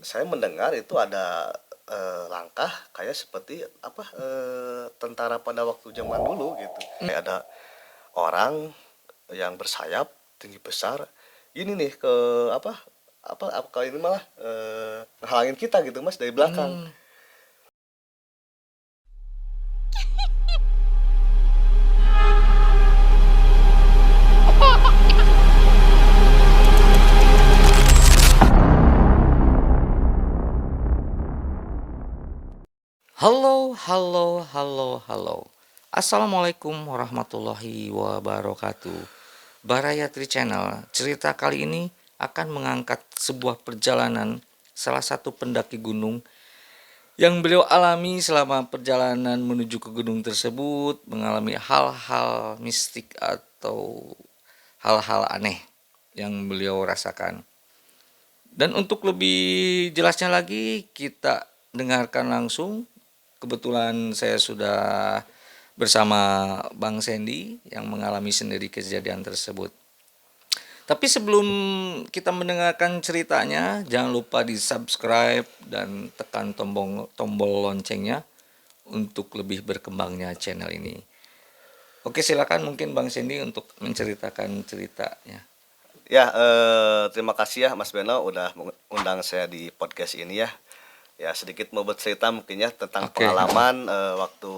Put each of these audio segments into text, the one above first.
saya mendengar itu ada langkah kayak seperti apa tentara pada waktu zaman dulu gitu. Kayak ada orang yang bersayap tinggi besar ini nih ke apa apa kali ini malah ngehalangin kita gitu Mas dari belakang. Hmm. Halo, halo, halo, halo. Assalamualaikum warahmatullahi wabarakatuh. Barayatri Channel, cerita kali ini akan mengangkat sebuah perjalanan salah satu pendaki gunung yang beliau alami selama perjalanan menuju ke gunung tersebut, mengalami hal-hal mistik atau hal-hal aneh yang beliau rasakan. Dan untuk lebih jelasnya lagi, kita dengarkan langsung. Kebetulan saya sudah bersama Bang Sandy yang mengalami sendiri kejadian tersebut. Tapi sebelum kita mendengarkan ceritanya, jangan lupa di subscribe dan tekan tombol loncengnya untuk lebih berkembangnya channel ini. Oke, silakan mungkin Bang Sandy untuk menceritakan ceritanya. Ya, terima kasih ya Mas Beno udah undang saya di podcast ini ya. Ya sedikit mau bercerita mungkin ya tentang Oke. pengalaman waktu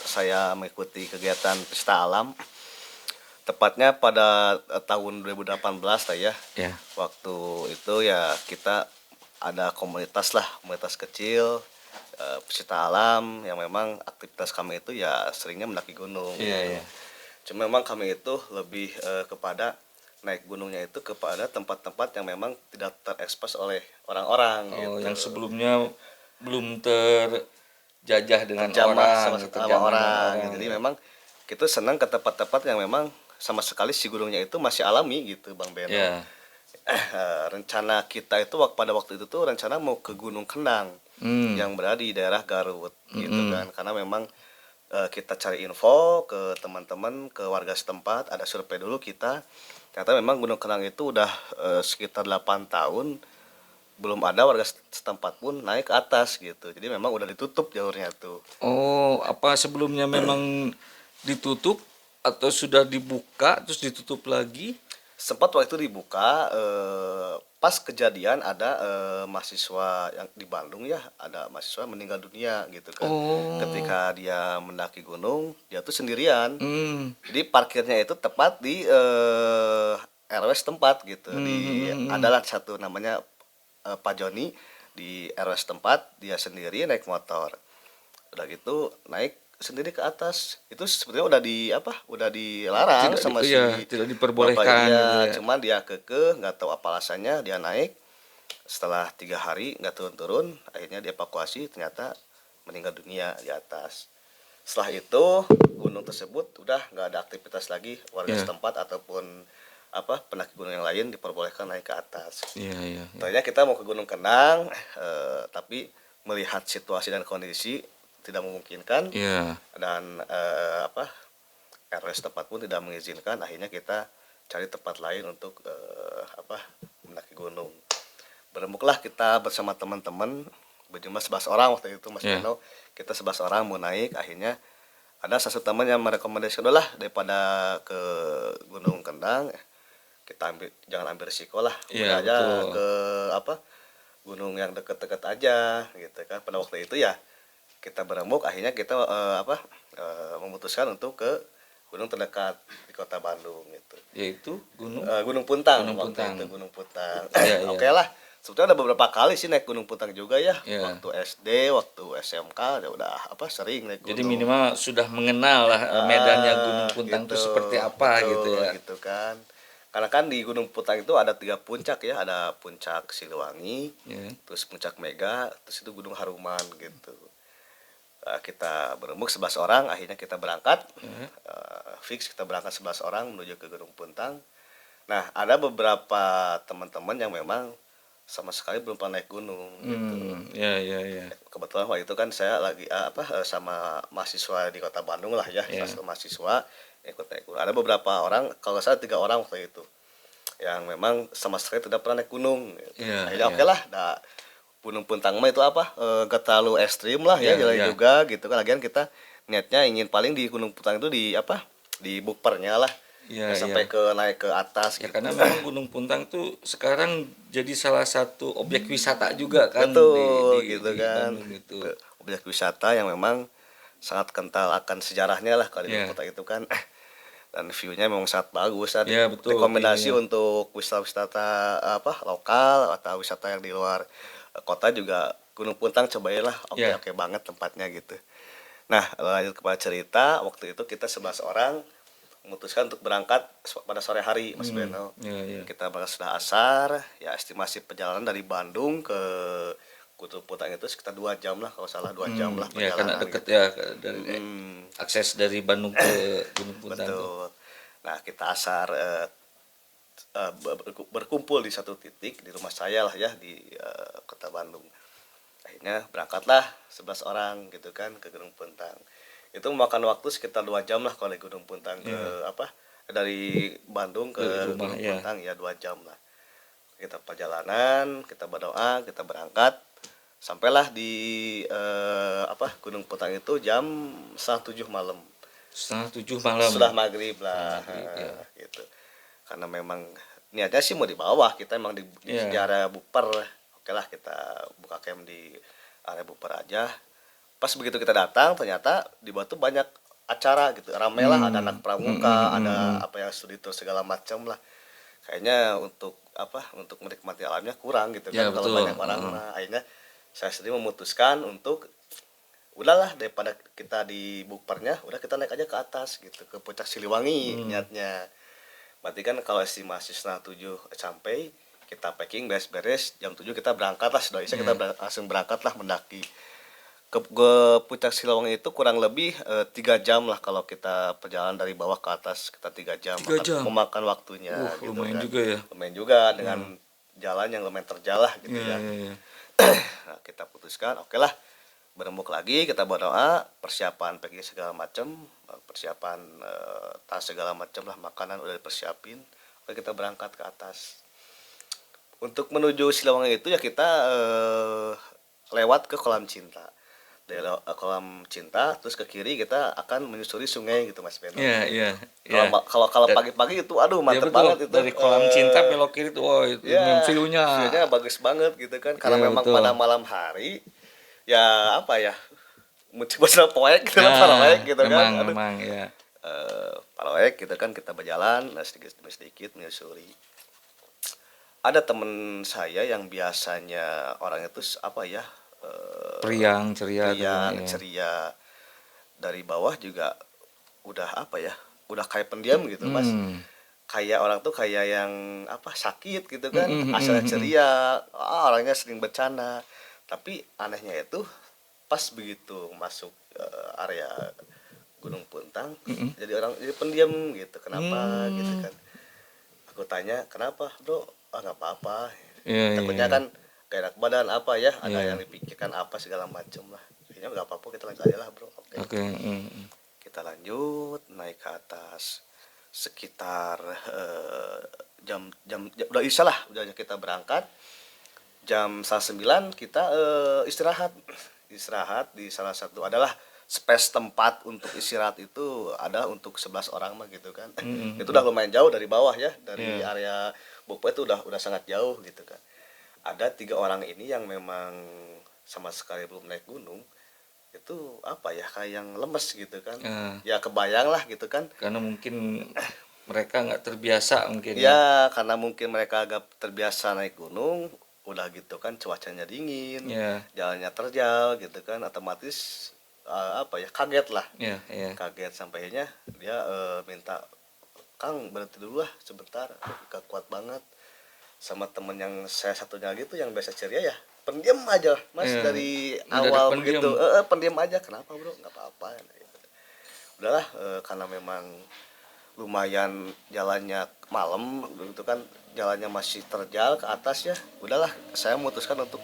saya mengikuti kegiatan pesta alam. Tepatnya pada tahun 2018 lah ya. Ya. Waktu itu ya kita ada komunitas lah, komunitas kecil pecinta alam yang memang aktivitas kami itu ya seringnya mendaki gunung Iya, gitu. iya. Cuma memang kami itu lebih kepada naik gunungnya itu kepada tempat-tempat yang memang tidak terekspos oleh orang-orang Oh, gitu. yang sebelumnya belum terjajah dengan Terjamah orang, sama terjamah dengan orang. orang Jadi ya. memang kita senang ke tempat-tempat yang memang sama sekali si gunungnya itu masih alami gitu Bang Beno. Ya. Rencana kita itu pada waktu itu tuh rencana mau ke Gunung Kendang Hmm. yang berada di daerah Garut gitu Mm-mm. kan. Karena memang kita cari info ke teman-teman, ke warga setempat, ada survei dulu kita. Ternyata memang Gunung Kendang itu udah sekitar 8 tahun belum ada warga setempat pun naik ke atas gitu. Jadi memang udah ditutup jalurnya tuh. Oh, apa sebelumnya memang ditutup atau sudah dibuka terus ditutup lagi? Sempat waktu itu dibuka pas kejadian ada mahasiswa yang di Bandung ya, ada mahasiswa meninggal dunia gitu kan. Oh. Ketika dia mendaki gunung, dia tuh sendirian. Hmm. Jadi parkirnya itu tepat di RW setempat gitu. Hmm, hmm, Di hmm, hmm. adalah satu namanya Pak Joni di RW setempat, dia sendiri naik motor. Udah gitu naik sendiri ke atas itu sebetulnya udah di apa udah dilarang Tidak sama ya, si tidak bapak diperbolehkan gitu iya, ya. cuman dia kekeh nggak tahu apa alasannya dia naik. Setelah 3 hari nggak turun-turun akhirnya dievakuasi, ternyata meninggal dunia di atas. Setelah itu gunung tersebut udah nggak ada aktivitas lagi warga Ya. setempat ataupun apa pendaki gunung yang lain diperbolehkan naik ke atas. Iya, iya, iya. Tadinya kita mau ke Gunung Kendang tapi melihat situasi dan kondisi tidak memungkinkan Iya. dan apa RW setempat pun tidak mengizinkan, akhirnya kita cari tempat lain untuk apa mendaki gunung. Berembuklah kita bersama teman-teman berjumlah 11 orang waktu itu Mas Iya. Beno. Kita 11 orang mau naik, akhirnya ada satu teman yang merekomendasikan udahlah daripada ke Gunung Kendang kita jangan ambil risiko lah, Iya, udah aja betul. ke apa gunung yang deket-deket aja gitu kan. Pada waktu itu ya kita berembuk, akhirnya kita memutuskan untuk ke gunung terdekat di kota Bandung gitu. Yaitu Gunung Gunung Puntang Gunung waktu Puntang. itu, Gunung Puntang. Iya, iya. Oke lah, sebetulnya ada beberapa kali sih naik Gunung Puntang juga ya, Iya. waktu SD, waktu SMK ya udah apa sering naik Jadi gunung. minimal sudah mengenal lah medannya Gunung Puntang itu Gitu, seperti apa gitu betul ya. gitu kan. Karena kan di Gunung Puntang itu ada 3 puncak ya, ada puncak Siliwangi, Ya. terus puncak Mega, terus itu Gunung Haruman gitu. Kita berembuk 11 orang, akhirnya kita berangkat. Ya. Fix kita berangkat 11 orang menuju ke Gunung Puntang. Nah, ada beberapa teman-teman yang memang sama sekali belum pernah naik gunung gitu. Ya, ya, ya. Kebetulan waktu itu kan saya lagi sama mahasiswa di kota Bandung lah ya, Ya. salah satu mahasiswa ikut naik gunung. Ada beberapa orang, kalau nggak salah 3 orang waktu itu, yang memang sama sekali tidak pernah naik gunung. Gitu. Ya, Akhirnya ya. oke lah, nah, Gunung Puntang mah itu apa gak terlalu ekstrim lah ya, Ya, jalan ya. juga gitu kan. Lagian kita niatnya ingin paling di Gunung Puntang itu di apa, di bukpernya lah, Iya, nggak iya. sampai ke naik ke atas Ya gitu. karena memang Gunung Puntang tuh sekarang jadi salah satu objek wisata juga kan Betul gitu di kan, Bandung itu. objek wisata yang memang sangat kental akan sejarahnya lah kalau di Gunung Ya, Puntang itu kan. Dan view-nya memang sangat bagus. Nah, ya betul rekomendasi view-nya. untuk wisata-wisata apa lokal atau wisata yang di luar kota juga Gunung Puntang cobainlah, oke Ya. oke banget tempatnya gitu. Nah, lanjut kepada cerita, waktu itu kita 11 orang memutuskan untuk berangkat pada sore hari, Mas Beno. Ya, ya. Kita berangkat sudah asar, ya estimasi perjalanan dari Bandung ke Gunung Puntang itu sekitar 2 jam lah, kalau salah 2 jam lah Ya karena perjalanan deket gitu. ya dari Mm, akses dari Bandung ke Gunung Puntang tuh. betul. Nah, kita asar berkumpul di satu titik di rumah saya lah ya, di kota Bandung. Akhirnya berangkatlah 11 orang gitu kan ke Gunung Puntang. Itu memakan waktu sekitar 2 jam lah kalau di Gunung Puntang ke Ya, apa, dari Bandung ke ke rumah Gunung ya. Puntang ya 2 jam lah. Kita perjalanan, kita berdoa, kita berangkat. Sampailah di apa, Gunung Puntang itu jam 7 malam. Setengah 7 malam. Sudah maghrib lah, Maghrib, ya. gitu. Karena memang niatnya sih mau di bawah, kita emang di Ya. area Buper. Oke lah, kita buka camp di area Buper aja. Pas begitu kita datang, ternyata di Batu banyak acara gitu, rame lah, ada anak pramuka, ada apa yang studi tour segala macam lah. Kayaknya untuk apa, untuk menikmati alamnya kurang gitu Ya kan kalau betul. banyak orang. Nah, akhirnya saya sendiri memutuskan untuk udahlah, daripada kita di Bupernya, udah kita naik aja ke atas gitu, ke puncak Siliwangi niatnya. Berarti kan kalau estimasi setengah 7 sampai, kita packing beres-beres jam 7 kita berangkat lah, sudah bisa kita langsung berangkat lah mendaki ke puncak Siliwangi. Itu kurang lebih 3 jam lah kalau kita perjalanan dari bawah ke atas, kita 3 jam 3 jam. memakan waktunya gitu Lumayan kan. juga ya. Lumayan juga dengan jalan yang lumayan terjal lah gitu Ya, ya. ya, ya. Nah, kita putuskan oke lah, berembuk lagi, kita berdoa, persiapan packing segala macam, persiapan tas segala macam lah, makanan udah dipersiapin. Oke, kita berangkat ke atas. Untuk menuju Siliwangi itu ya kita lewat ke kolam cinta. Dari kolam cinta terus ke kiri kita akan menyusuri sungai gitu, Mas Beno. Ya, ya, ya. Kalau pagi-pagi itu aduh Ya mantep betul, banget itu. dari kolam cinta belok kiri tuh, oh itu Ya, view-nya. view-nya bagus banget gitu kan, karena Ya memang betul. pada malam hari ya apa ya, mencoba poek gitu lah, Nah, paroek gitu kan. memang, Aduh, memang ya. paroek gitu kan, kita berjalan sedikit demi sedikit menyusuri. Ada temen saya yang biasanya orang itu apa ya, Periang, ceria gitu riang ya. ceria, dari bawah juga udah apa ya, udah kayak pendiam gitu, Mas. Kayak orang tuh kayak yang apa, sakit gitu kan, asalnya ceria, orangnya sering bercanda. Tapi anehnya itu pas begitu masuk area Gunung Puntang, jadi pendiam gitu. Kenapa gitu kan? Aku tanya kenapa bro? Nggak apa-apa. Iya, iya, Takutnya iya. kan gak enak badan apa ya, ada Iya. yang dipikirkan apa segala macem lah. Kayaknya nggak apa-apa, kita lanjut aja lah bro. Oke. Oke. Kita lanjut naik ke atas sekitar jam udah isya lah, udah kita berangkat jam 9 kita istirahat di salah satu adalah space tempat untuk istirahat itu ada untuk 11 orang mah gitu kan. Itu udah lumayan jauh dari bawah ya, dari area Bopo itu udah sangat jauh gitu kan. Ada 3 orang ini yang memang sama sekali belum naik gunung, itu apa ya, kayak yang lemes gitu kan. Ya kebayang lah gitu kan. Karena mungkin mereka nggak terbiasa mungkin ya. Ya karena mungkin mereka agak terbiasa naik gunung, udah gitu kan cuacanya dingin, Ya, jalannya terjal gitu kan, otomatis apa ya, kaget lah. ya, ya. Kaget sampainya dia minta, Kang berhenti dulu lah sebentar, gak kuat banget. Sama temen yang saya satunya gitu yang biasa ceria ya pendiam aja Mas, Iya, dari mendadak awal pendiam. begitu pendiam aja. Kenapa bro? Nggak apa-apa gitu. Udahlah, karena memang lumayan jalannya malam gitu kan, jalannya masih terjal ke atas ya. Udahlah, saya memutuskan untuk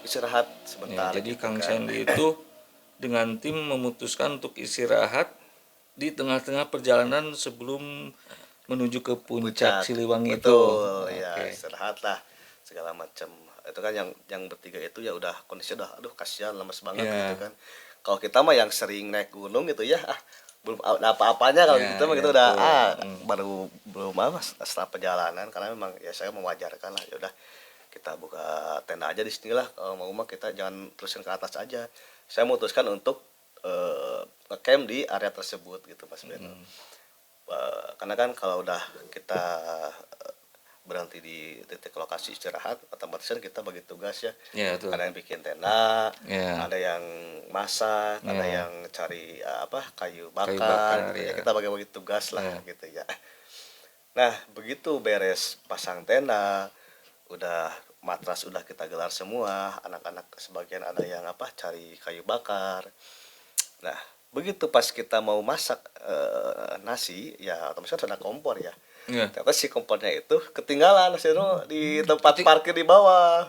istirahat Ya, sebentar jadi gitu Kang kan. Sandy itu dengan tim memutuskan untuk istirahat di tengah-tengah perjalanan sebelum menuju ke puncak Siliwangi itu. Betul ya, Oke. istirahat lah segala macam. itu kan yang bertiga itu ya udah kondisi udah aduh kasihan lemes banget gitu Iya. kan. Kalau kita mah yang sering naik gunung gitu ya belum ada apa-apanya kalau Iya, gitu mah iya kita udah betul. Mm. baru belum apa setelah perjalanan karena memang ya saya mewajarkan lah ya udah kita buka tenda aja di sini lah kalau mau mah kita jangan terusin ke atas aja. Saya memutuskan untuk ngecamp di area tersebut gitu Mas Beno. Karena kan kalau udah kita berhenti di titik lokasi istirahat otomatis kan kita bagi tugas ya, Iya betul. ada yang bikin tenda, Iya. ada yang masak, ada Iya. yang cari kayu Kayu bakar bakar gitu ya, ya. kita bagi-bagi tugas lah Iya. gitu ya. Nah begitu beres pasang tenda, udah matras udah kita gelar semua, anak-anak sebagian ada yang cari kayu bakar. Nah begitu pas kita mau masak nasi ya otomatis kan ada kompor ya. Iya. Ternyata si kompornya itu ketinggalan Mas Eno di tempat Keting- parkir di bawah.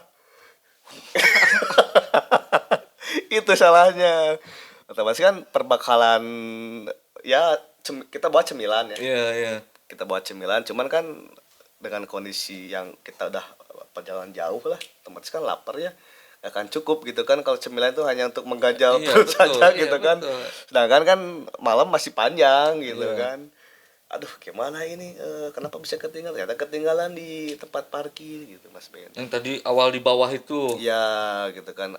Itu salahnya. Otomatis kan perbekalan ya kita bawa cemilan ya. Iya, iya. Kita bawa cemilan cuman kan dengan kondisi yang kita udah perjalanan jauh lah, otomatis kan lapar ya. Gak akan cukup gitu kan kalau cemilan itu hanya untuk mengganjal Iya perut betul, saja iya gitu kan. betul. Sedangkan kan malam masih panjang gitu Iya. kan. Aduh gimana ini kenapa bisa ketinggalan, ternyata ketinggalan di tempat parkir gitu Mas Ben. Yang tadi awal di bawah itu. Ya gitu kan.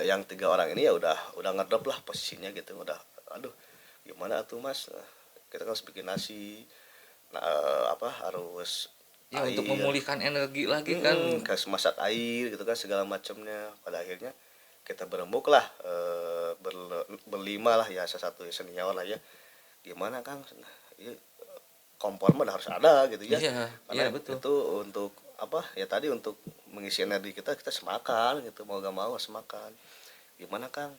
Yang 3 orang ini ya udah ngedrop lah posisinya gitu, udah aduh gimana tuh Mas. Kita kan harus bikin nasi, nah, harus Ya untuk air, memulihkan energi lagi kan. kasih masak air gitu kan segala macamnya. Pada akhirnya kita berembuk lah berlima lah ya, salah satu senior lah ya, gimana Kang, ya, kompor mah harus ada gitu ya, Iya, karena iya betul. itu untuk ya tadi untuk mengisi energi kita semakan gitu, mau gak mau harus makan. Gimana Kang,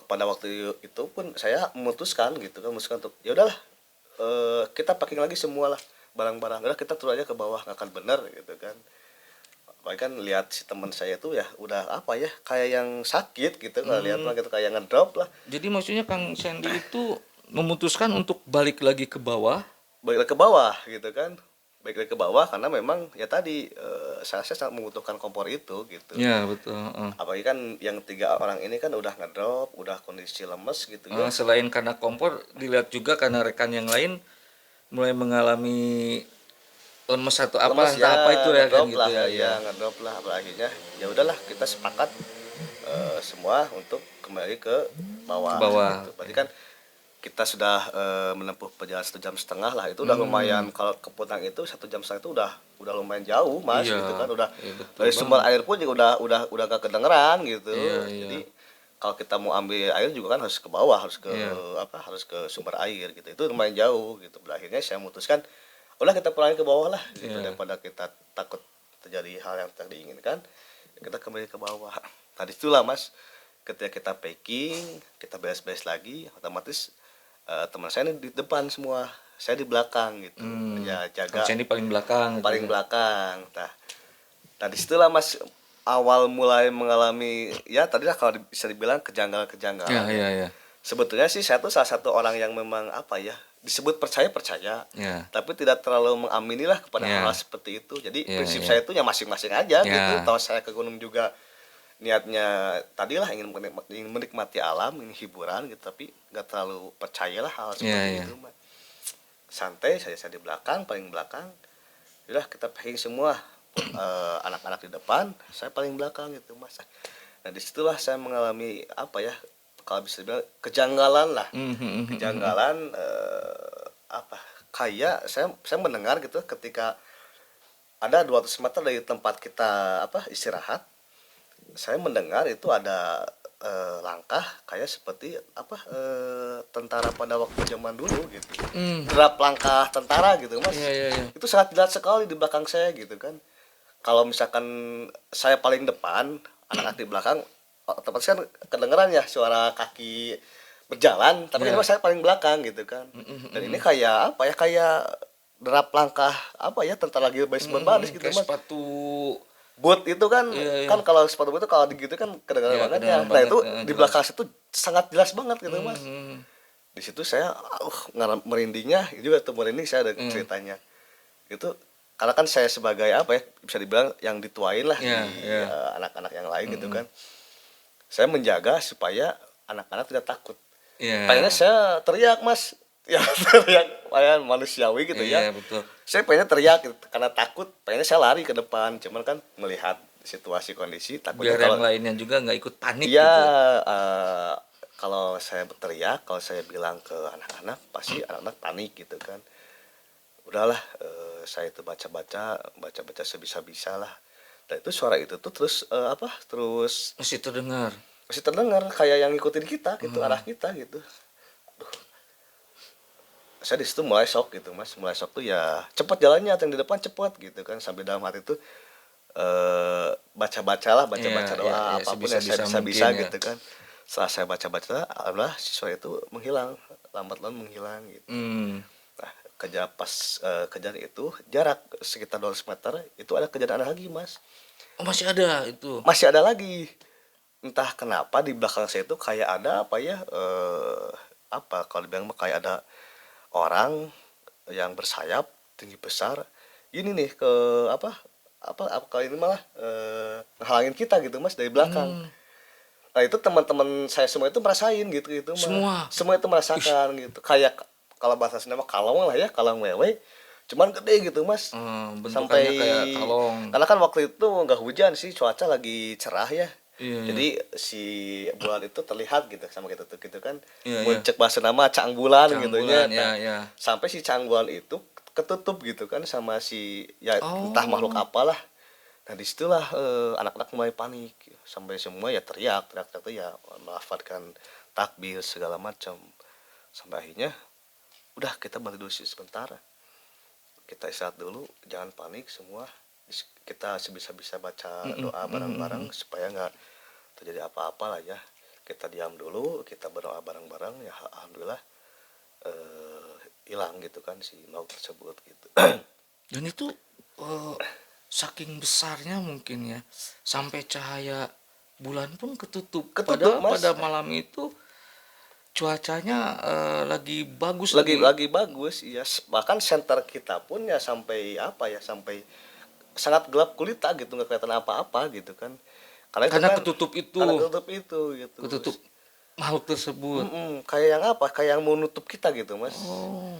pada waktu itu pun saya memutuskan gitu kan, untuk ya udahlah kita packing lagi semua lah barang-barang, udah kita turun aja ke bawah, nggak akan bener gitu kan. Apalagi kan lihat si teman saya itu ya udah kayak yang sakit gitu, kalau lihat mah gitu kayak ngedrop lah. Jadi maksudnya Kang Sandy itu memutuskan untuk balik lagi ke bawah. Balik lagi ke bawah gitu kan, balik lagi ke bawah karena memang ya tadi saya sangat membutuhkan kompor itu gitu. Ya betul. Heeh. Apalagi kan yang 3 orang ini kan udah ngedrop, udah kondisi lemes gitu ya. Selain karena kompor, dilihat juga karena rekan yang lain mulai mengalami lemes atau apa Lemes entah ya, apa itu ya kan ngedrop gitu lah ya. Ya. ngedrop lah. Akhirnya ya udahlah kita sepakat semua untuk kembali ke bawah, Ke bawah. gitu. Berarti kan kita sudah menempuh perjalanan 1,5 jam lah, itu udah lumayan. Kalau ke Putang itu 1,5 jam itu udah lumayan jauh Mas, Iya, gitu kan, udah iya, betul dari sumber banget. air pun juga udah gak kedengeran gitu. Iya, iya. Jadi kalau kita mau ambil air juga kan harus ke bawah, harus ke Iya. harus ke sumber air gitu, itu lumayan jauh gitu. Akhirnya saya memutuskan udah kita pulangin ke bawah lah gitu, Iya. daripada kita takut terjadi hal yang tidak diinginkan, kita kembali ke bawah. Tadi itulah Mas, ketika kita packing, kita beres-beres lagi, otomatis teman saya ini di depan semua, saya di belakang gitu. Ya jaga Kang Sandy paling belakang. paling gitu. belakang. Nah disitulah Mas awal mulai mengalami ya tadilah kalau bisa dibilang kejanggalan-kejanggalan. Ya, ya, ya. Sebetulnya sih saya tuh salah satu orang yang memang disebut percaya, Ya. tapi tidak terlalu mengamini lah kepada Ya. hal seperti itu. Jadi Ya, prinsip ya. saya itu ya masing-masing aja Ya. gitu. Kalau saya ke gunung juga niatnya tadilah ingin menikmati alam, ingin hiburan gitu, tapi nggak terlalu percayalah hal seperti Ya, ya. itu Mas. Santai saya di belakang, paling belakang. Udah kita packing semua, anak-anak di depan, saya paling belakang gitu Mas. Nah disitulah saya mengalami kalau bisa dibilang kejanggalan lah, kejanggalan kayak saya mendengar gitu ketika ada 200 meter dari tempat kita istirahat, saya mendengar itu ada langkah kayak seperti tentara pada waktu zaman dulu gitu, derap langkah tentara gitu Mas. Iya, iya, iya. Itu sangat jelas sekali di belakang saya gitu kan. Kalau misalkan saya paling depan, anak-anak di belakang otomatis kan kedengeran ya suara kaki berjalan, tapi Iya. ini saya paling belakang gitu kan. Dan ini kayak kayak derap langkah tentara lagi berbaris gitu Kayak Mas. sepatu. Boot itu kan, Iya, iya. kan kalau sepatu boot itu kalau digitu kan kedengaran Iya, banget ya. kedengaran Nah banget, itu di jelas. belakang situ sangat jelas banget gitu Mas. Hmm. Di situ saya merindingnya juga tuh, merinding saya ada ceritanya. Itu karena kan saya sebagai apa ya, bisa dibilang yang dituain lah Iya, di iya. anak-anak yang lain gitu kan. Saya menjaga supaya anak-anak tidak takut. Pengennya Iya. saya teriak mas, ya teriak kayak manusiawi gitu ya. Iya, betul. Saya pengennya teriak gitu, karena takut. Pengennya saya lari ke depan, cuman kan melihat situasi kondisi takutnya Biar yang kalau lainnya juga nggak ikut panik iya, gitu. kalau saya berteriak, kalau saya bilang ke anak-anak pasti anak-anak panik gitu kan. Udahlah, saya itu baca-baca sebisa-bisa lah. Dan itu suara itu tuh terus terus Masih terdengar. masih terdengar kayak yang ngikutin kita gitu, Hmm. arah kita gitu. Saya di situ mulai shock gitu mas, mulai shock tuh ya cepat jalannya, yang di depan cepat gitu kan, sambil dalam hati tuh baca-baca Iya, doa iya, apapun yang saya sebisa-bisa bisa-bisa mungkin ya. gitu kan. Setelah saya baca-baca, alhamdulillah siswa itu menghilang, lambat laun menghilang gitu. Hmm. Nah, kejadian itu jarak sekitar 200 meter itu ada kejadian lagi mas, Oh, masih ada itu. masih ada lagi. Entah kenapa di belakang saya itu kayak ada apa ya, apa kalau dibilang mah kayak ada orang yang bersayap tinggi besar ini nih ke apa kali ini malah ngehalangin kita gitu mas dari belakang. Hmm. Nah itu teman-teman saya semua itu merasain gitu mah, Semua. semua itu merasakan gitu, kayak kalau bahasa Sunda mah kalong lah ya, kalong wewe cuman gede gitu mas. Bentukannya Sampai kayak kalong. karena kan waktu itu nggak hujan sih, cuaca lagi cerah ya, Iya, iya. jadi si bulan itu terlihat gitu sama kita tuh gitu kan. Iya, iya. Muncul bahasa nama cang bulan Cang gitunya. bulan, ya, Nah, ya. sampai si cang bulan itu ketutup gitu kan sama si ya entah Oh. makhluk apalah. Nah disitulah anak-anak mulai panik, sampai semua ya teriak tuh ya melafalkan takbir segala macam, sampai akhirnya udah kita berhenti dulu sebentar, kita istirahat dulu, jangan panik semua, kita sebisa-bisa baca doa bareng-bareng supaya nggak terjadi apa-apa lah ya. Kita diam dulu, kita berdoa bareng-bareng ya, alhamdulillah hilang gitu kan si makhluk tersebut gitu. Dan itu eh, saking besarnya mungkin ya, sampai cahaya bulan pun ketutup. Ketutup, Padahal Mas. pada malam itu cuacanya lagi bagus Lagi bagus ya, bahkan center kita pun ya sampai apa ya, sampai sangat gelap gulita gitu, nggak kelihatan apa-apa gitu kan, karena itu karena kan ketutup itu, karena ketutup itu gitu. ketutup makhluk tersebut. Kayak yang apa, kayak yang mau nutup kita gitu mas Oh.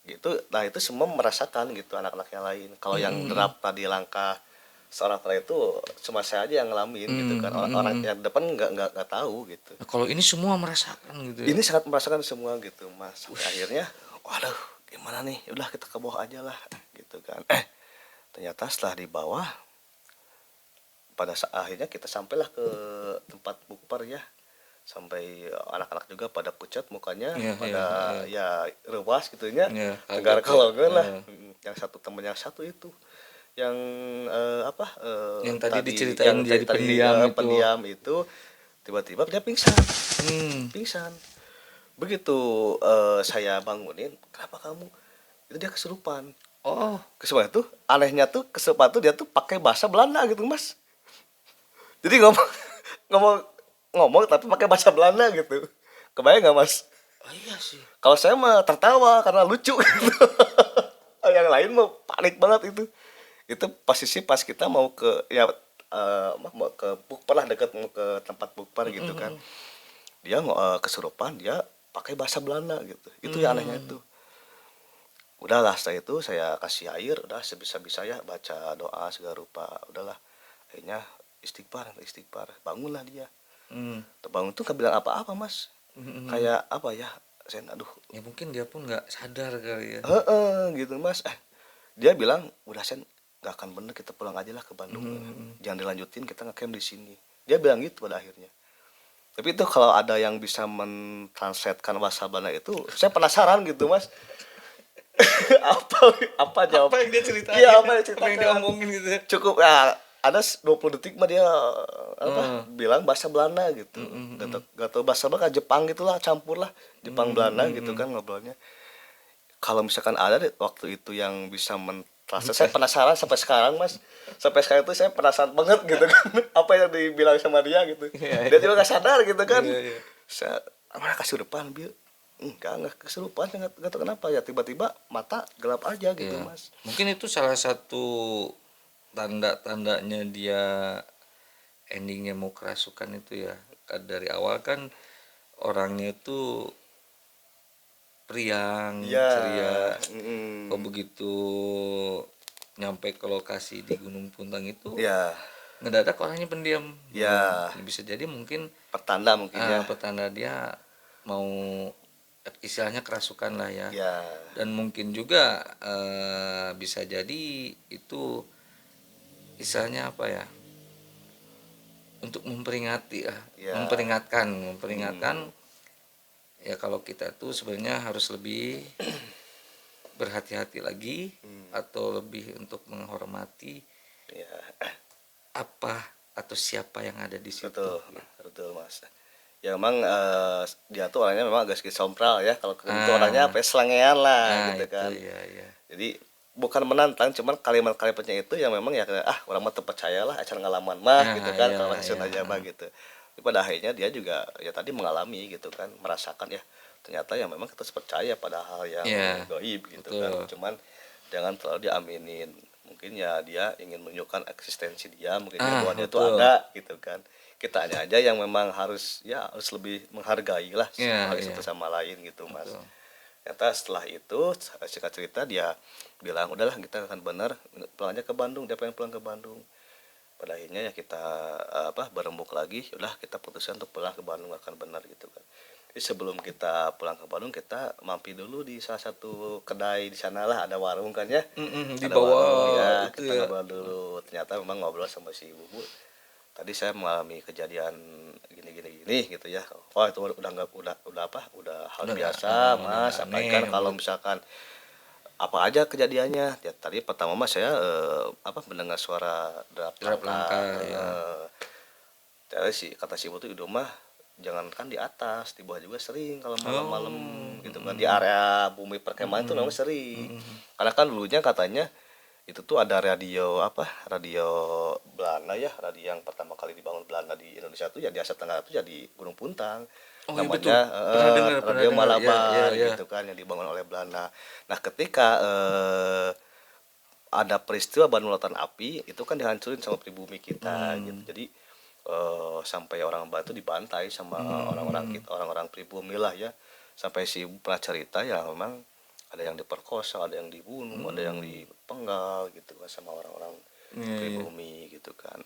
gitu. Nah itu semua merasakan gitu anak-anak yang lain. Kalau yang derap tadi langkah seorang terakhir itu cuma saya aja yang ngalamin gitu kan, orang yang depan nggak tahu gitu. Nah, kalau ini semua merasakan gitu ya. Ini sangat merasakan semua gitu mas, sampai akhirnya waduh gimana nih, udah kita ke bawah aja lah gitu kan. Ternyata setelah di bawah, pada saat akhirnya kita sampailah ke tempat bukber ya, sampai anak-anak juga pada pucat mukanya, Iya, pada iya, ya rewas gitunya, Iya, tegar kaget ya. kalongan lah. Iya. Yang satu temen yang satu itu yang Yang tadi diceritain jadi tadi, pendiam itu. pendiam itu tiba-tiba dia pingsan. Hmm. Pingsan begitu saya bangunin, kenapa kamu, itu dia kesurupan. Oh, Kesurupan itu anehnya tuh, kesurupan tuh dia tuh pakai bahasa Belanda gitu mas, jadi ngomong ngomong ngomong tapi pakai bahasa Belanda gitu. Kebayang nggak mas? iya sih. Kalau saya mah tertawa karena lucu gitu. Yang lain mah panik banget itu. Itu posisi pas kita mau ke ya mau ke bukber lah, dekat mau ke tempat bukber gitu kan. Dia kesurupan, dia pakai bahasa Belanda gitu. Itu yang anehnya itu. Udahlah setelah itu saya kasih air, udah sebisa-bisa ya baca doa segala rupa. Udahlah. Akhirnya istighfar, bangunlah dia. Terbangun tuh gak bilang apa-apa mas, kayak apa ya, saya aduh Ya mungkin dia pun nggak sadar kali ya. gitu mas. Dia bilang udah sen, nggak akan bener, kita pulang aja lah ke Bandung, jangan dilanjutin, kita ngecamp di sini. Dia bilang gitu pada akhirnya. Tapi itu kalau ada yang bisa mentranslatekan bahasa Belanda itu, saya penasaran gitu mas. apa apa jawab, Apa yang dia ceritain? iya apa yang Apa yang ceritakan, dia omongin gitu ya? cukup ya ada 20 detik mah dia bilang bahasa Belanda gitu. Gak tau bahasa apa, Jepang gitulah, campur lah Jepang Belanda gitu kan ngobrolnya. Kalau misalkan ada deh waktu itu yang bisa mentranslate, saya penasaran sampai sekarang mas, sampai sekarang itu saya penasaran banget gitu kan. Apa yang dibilang sama dia gitu, dia juga gak sadar gitu kan. Iya, iya. Saya mana kasih depan bil, Enggak kesurupan, enggak tahu kenapa ya tiba-tiba mata gelap aja gitu Ya, Mas. mungkin itu salah satu tanda-tandanya dia endingnya mau kerasukan itu ya. Kan dari awal kan orangnya itu priang, Iya, ceria. Kok mm, begitu nyampe ke lokasi di Gunung Puntang itu ya, ngedadak orangnya pendiam. ya Bisa jadi mungkin pertanda mungkin ya. petanda dia mau istilahnya kerasukan lah ya. Ya, Dan mungkin juga bisa jadi itu istilahnya apa ya, untuk memperingati ya, ya, memperingatkan mm, ya kalau kita tuh sebenarnya harus lebih berhati-hati lagi atau lebih untuk menghormati ya, apa atau siapa yang ada di situ betul, gitu. betul Mas. Ya memang dia tuh orangnya memang agak skizofrenia ya. Kalau Ketum tuh orangnya Ah, apa ya, selengean lah nah gitu itu kan. ya ya. Jadi bukan menantang, cuman kalimat-kalimatnya itu yang memang ya orang mah percaya lah acan ngalaman mah gitu Ya kan ya kalau hasil ya. aja mah gitu. Tapi pada akhirnya dia juga ya tadi mengalami gitu kan, merasakan ya ternyata ya memang kita percaya pada hal yang Ya, gaib gitu kan. betul. Cuman jangan terlalu diaminin. Mungkin ya dia ingin menunjukkan eksistensi dia, mungkin ya bahwa dia tuh Betul. ada gitu kan. Kitanya aja yang memang harus ya harus lebih menghargai lah Ya saling satu ya, sama lain gitu Mas. betul. Ternyata setelah itu singkat cerita dia bilang udahlah kita akan benar pulangnya ke Bandung, dia pengen pulang ke Bandung. Pada akhirnya ya kita berembuk lagi, udah kita putuskan untuk pulang ke Bandung akan benar gitu kan. Jadi sebelum kita pulang ke Bandung kita mampir dulu di salah satu kedai di sana lah, ada warung kan ya. Di Ada warung bawah ya, itu kita ya. ngobrol dulu. Ternyata memang ngobrol sama si ibu, tadi saya mengalami kejadian gini gini gini gitu ya. Oh itu udah nggak udah apa udah hal biasa Udah Mas, nggak apalagi aneh kan kalau misalkan apa aja kejadiannya ya. Tadi pertama mas saya mendengar suara derap derap langkah, langkah ya. terus si kata si ibu tuh di rumah jangankan di atas, di bawah juga sering kalau malam-malam Oh, gitu kan, di area bumi perkemahan itu memang sering. Karena kan dulunya katanya itu tuh ada radio Belanda ya, radio yang pertama kali dibangun Belanda di Indonesia tuh ya di Asia Tenggara tuh ya di Gunung Puntang, oh iya betul. namanya Pernah radio dengar ya ya Malabar ya. gitu kan, yang dibangun oleh Belanda. Nah ketika ada peristiwa Banu Lautan Api itu kan dihancurin sama pribumi kita gitu. Jadi sampai orang Batu dibantai sama orang-orang kita, orang-orang pribumi lah ya. Sampai si ibu pernah cerita ya memang ada yang diperkosa, ada yang dibunuh, ada yang dipenggal gitu kan sama orang-orang Iya, iya. pribumi gitu kan.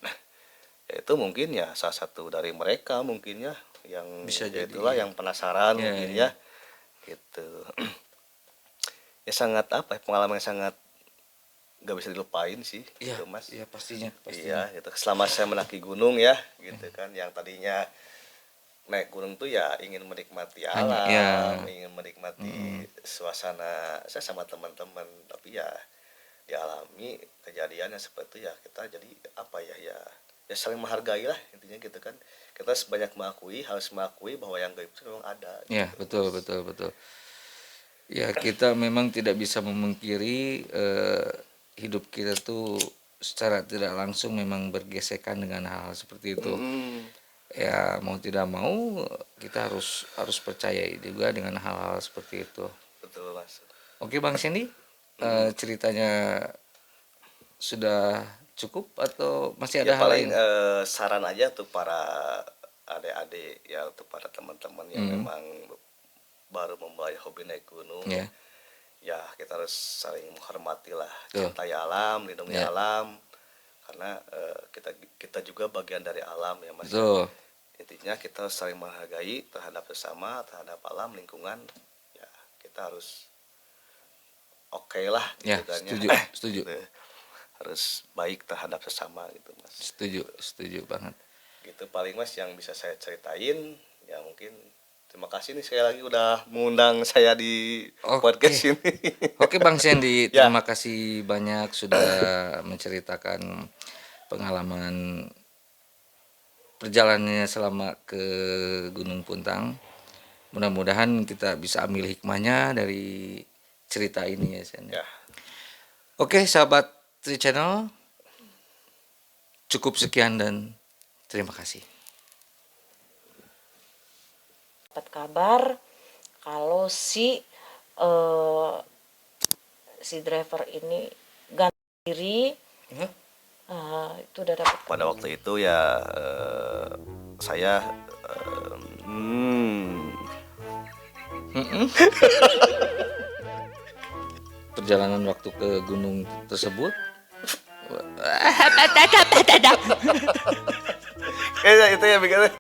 Ya itu mungkin ya salah satu dari mereka mungkin ya yang Bisa ya jadi itulah ya. yang penasaran Iya, mungkin iya. ya gitu. Ya sangat apa ya, pengalaman yang sangat nggak bisa dilupain sih Iya, gitu mas. iya pastinya, Iya pastinya. gitu selama saya mendaki gunung ya gitu kan, yang tadinya naik gunung tuh ya ingin menikmati Hanya ya. alam, ingin menikmati suasana saya sama teman-teman, tapi ya dialami kejadian yang seperti itu ya kita jadi apa ya ya ya saling menghargai lah intinya gitu kan. Kita sebanyak mengakui, harus mengakui bahwa yang gaib itu memang ada Ya, gitu betul mas. betul betul. Ya, kita memang tidak bisa memungkiri hidup kita tuh secara tidak langsung memang bergesekan dengan hal seperti itu. Mm-mm, Ya, mau tidak mau kita harus percaya juga dengan hal-hal seperti itu. betul mas. Oke, Bang Sandy, Mm-mm. ceritanya sudah cukup atau masih Ya ada hal paling lain? saran aja tuh para adik-adik ya, untuk para teman-teman yang Hmm, memang baru memulai hobi naik gunung, ya, ya kita harus saling menghormati lah, tuh, cintai alam, lindungi ya, alam, karena kita kita juga bagian dari alam ya mas ya. betul. Intinya kita harus saling menghargai terhadap sesama, terhadap alam lingkungan, ya kita harus oke lah Ya, gitu kan ya. setuju, setuju, Gitu. Harus baik terhadap sesama gitu mas. setuju, setuju banget. Gitu paling mas yang bisa saya ceritain ya. Mungkin terima kasih nih sekali lagi udah mengundang saya di Oke. podcast ini. Oke Bang Sandy, Ya, terima kasih banyak sudah menceritakan pengalaman perjalanannya selama ke Gunung Puntang. Mudah-mudahan kita bisa ambil hikmahnya dari cerita ini ya Sandy. ya, Oke sahabat Tri Channel, cukup sekian dan terima kasih. Dapat kabar kalau eh, si driver ini ganti diri, itu udah dapat. Pada waktu itu ya saya Perjalanan waktu ke gunung tersebut kayaknya itu ya bikin